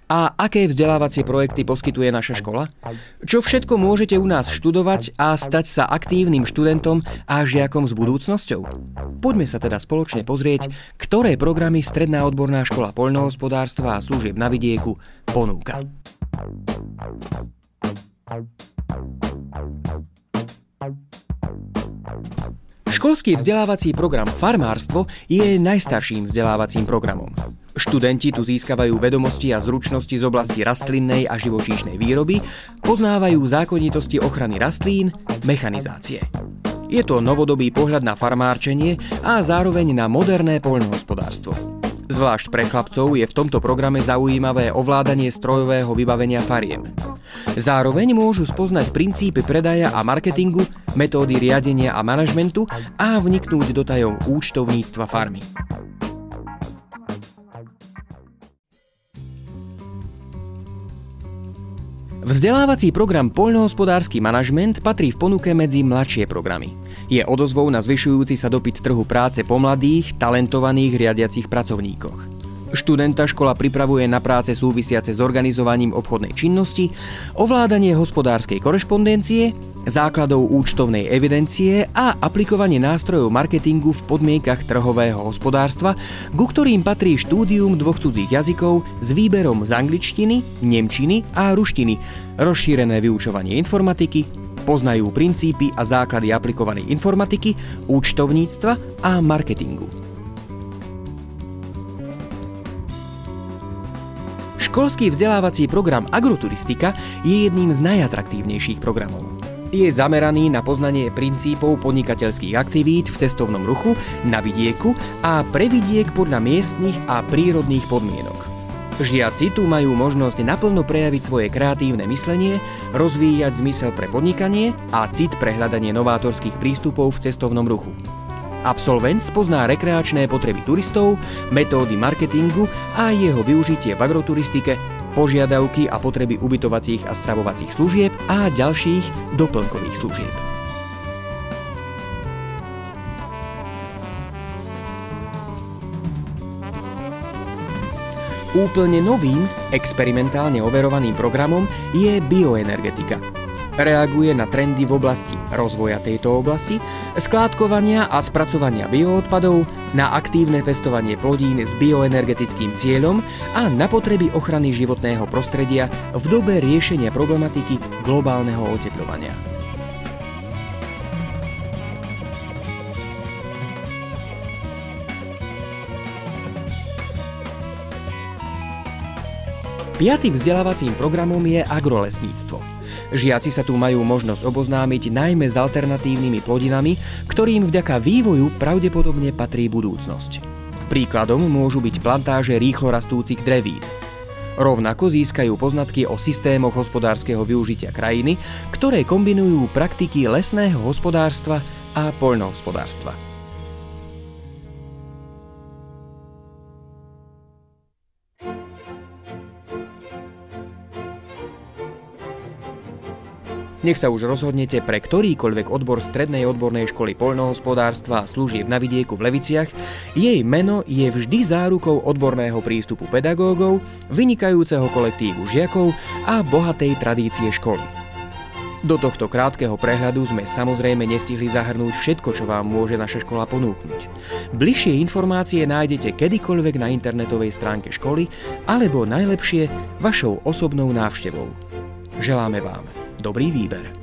A aké vzdelávacie projekty poskytuje naša škola? Čo všetko môžete u nás študovať a stať sa aktívnym študentom a žiakom s budúcnosťou? Poďme sa teda spoločne pozrieť, ktoré programy Stredná odborná škola poľnohospodárstva a služieb na vidieku ponúka. Školský vzdelávací program Farmárstvo je najstarším vzdelávacím programom. Študenti tu získavajú vedomosti a zručnosti z oblasti rastlinnej a živočíšnej výroby, poznávajú zákonitosti ochrany rastlín, mechanizácie. Je to novodobý pohľad na farmárčenie a zároveň na moderné poľnohospodárstvo. Zvlášť pre chlapcov je v tomto programe zaujímavé ovládanie strojového vybavenia fariem. Zároveň môžu spoznať princípy predaja a marketingu, metódy riadenia a manažmentu a vniknúť do tajov účtovníctva farmy. Vzdelávací program Poľnohospodársky manažment patrí v ponuke medzi mladšie programy. Je odozvou na zvyšujúci sa dopyt trhu práce po mladých, talentovaných riadiacich pracovníkoch. Študenta škola pripravuje na práce súvisiace s organizovaním obchodnej činnosti, ovládanie hospodárskej korešpondencie, základov účtovnej evidencie a aplikovanie nástrojov marketingu v podmienkach trhového hospodárstva, ku ktorým patrí štúdium 2 cudzích jazykov s výberom z angličtiny, nemčiny a ruštiny, rozšírené vyučovanie informatiky, poznajú princípy a základy aplikovanej informatiky, účtovníctva a marketingu. Školský vzdelávací program Agroturistika je jedným z najatraktívnejších programov. Je zameraný na poznanie princípov podnikateľských aktivít v cestovnom ruchu, na vidieku a pre vidiek podľa miestnych a prírodných podmienok. Žiaci tu majú možnosť naplno prejaviť svoje kreatívne myslenie, rozvíjať zmysel pre podnikanie a cit pre hľadanie novátorských prístupov v cestovnom ruchu. Absolvent spozná rekreačné potreby turistov, metódy marketingu a jeho využitie v agroturistike, požiadavky a potreby ubytovacích a stravovacích služieb a ďalších doplnkových služieb. Úplne novým, experimentálne overovaným programom je bioenergetika. Reaguje na trendy v oblasti rozvoja tejto oblasti, skládkovania a spracovania bioodpadov, na aktívne pestovanie plodín s bioenergetickým cieľom a na potreby ochrany životného prostredia v dobe riešenia problematiky globálneho otepľovania. Piatym vzdelávacím programom je agrolesníctvo. Žiaci sa tu majú možnosť oboznámiť najmä s alternatívnymi plodinami, ktorým vďaka vývoju pravdepodobne patrí budúcnosť. Príkladom môžu byť plantáže rýchlo rastúcich drevín. Rovnako získajú poznatky o systémoch hospodárskeho využitia krajiny, ktoré kombinujú praktiky lesného hospodárstva a poľnohospodárstva. Nech sa už rozhodnete pre ktorýkoľvek odbor Strednej odbornej školy poľnohospodárstva a služieb na vidieku v Leviciach, jej meno je vždy zárukou odborného prístupu pedagógov, vynikajúceho kolektívu žiakov a bohatej tradície školy. Do tohto krátkeho prehľadu sme samozrejme nestihli zahrnúť všetko, čo vám môže naša škola ponúknuť. Bližšie informácie nájdete kedykoľvek na internetovej stránke školy alebo najlepšie vašou osobnou návštevou. Želáme vám dobrý výber.